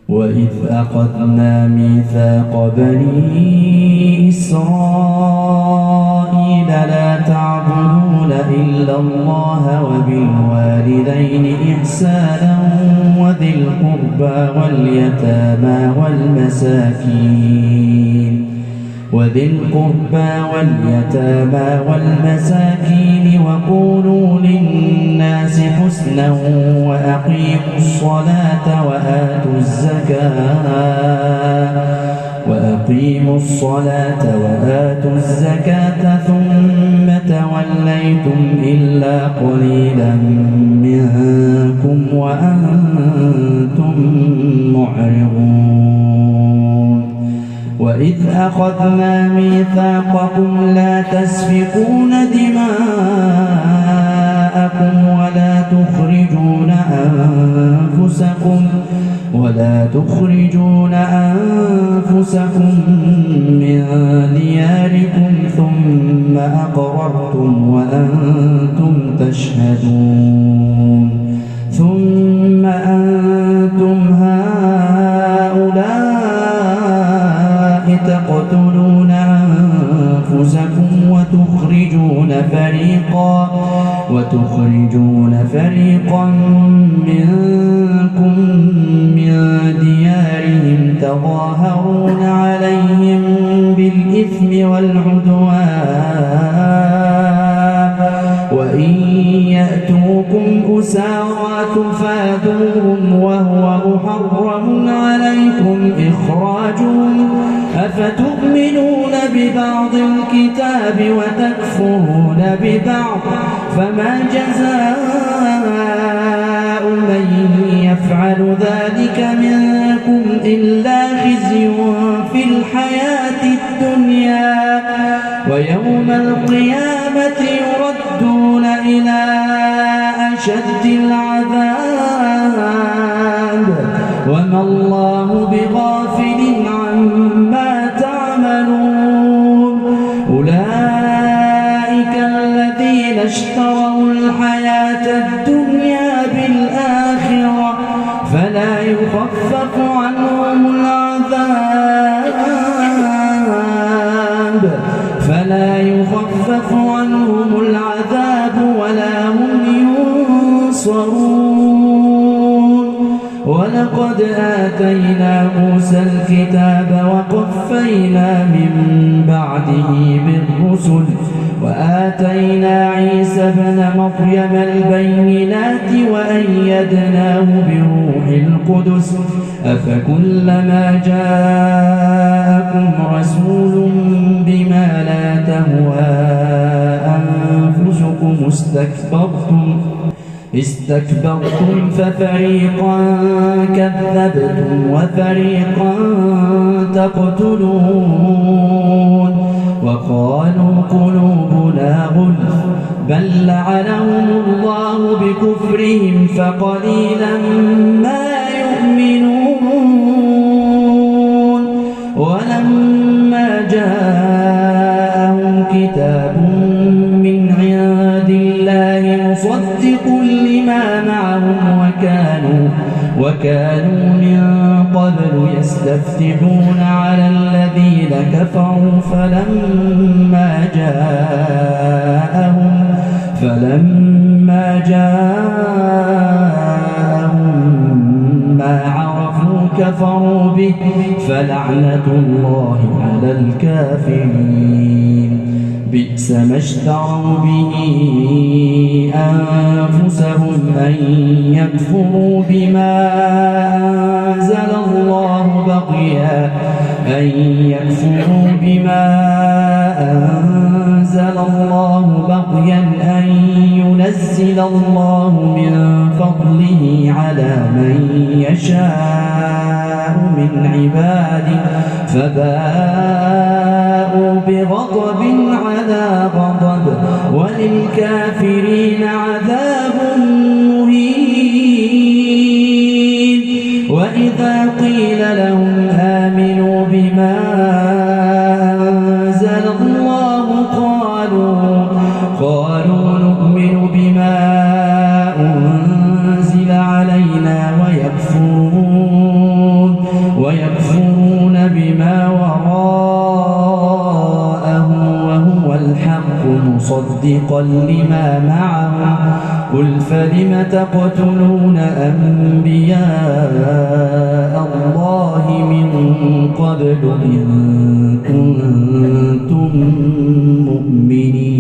وإذ أخذنا ميثاق بني إسرائيل لا تعبدون إلا الله وبالوالدين إحسانا وذي القربى واليتامى والمساكين وقولوا للناس حسنا وأقيموا الصلاة وآتوا الزكاة ثم توليتم إلا قليلا منكم وأنتم معرضون وإذ أخذنا ميثاقكم لا تسفكون دماءكم ولا تخرجون أنفسكم من دياركم ثم أقررتم وأنتم تشهدون ثم أنتم هؤلاء تقتلون أنفسكم وتخرجون فريقا منكم من ديارهم تظاهرون عليهم بالإثم والعدوان وإن يأتوكم أسارى تفادوهم وهو محرم عليكم إخراجهم أفتؤمنون ببعض الكتاب وتكفرون ببعض فما جزاء من يفعل ذلك منكم إلا خزي في الحياة الدنيا ويوم القيامة يردون إلى أشد العذاب وما الله بغافل عما تعملون أولئك الذين اشتروا الحياة الدنيا بالآخرة فلا يخفف عنهم العذاب ولا هم ينصرون ولقد آتينا موسى الكتاب وقفينا من بعده بالرسل وآتينا عيسى ابن مريم البينات وأيدناه بروح القدس أفكلما جاءكم رسول بما لا تهوى أنفسكم استكبرتم ففريقا كذبتم وفريقا تقتلون وقالوا قلوبنا غلف بل لعنهم الله بكفرهم فقليلا ما يؤمنون ولما جاءهم كتاب من عند الله مصدق لما معهم وكانوا من قبل يستفتحون على الذين كفروا فلما جاءهم ما عرفوا كفروا به فلعنة الله على الكافرين بئس ما اشتروا به أنفسهم أن يكفروا بما أنزل الله بغيا أن ينزل الله من فضله على من يشاء من عباده فباءوا بغضب على غضب وللكافرين عذاب مهين وإذا قيل لهم آمنوا بما أنزل الله قالوا نؤمن بما أنزل علينا ويكفرون ويكفرون بما وراءه وهو الحق مصدقا لما معهم قل فلم تقتلون أنبياء الله من قبل إن كنتم مؤمنين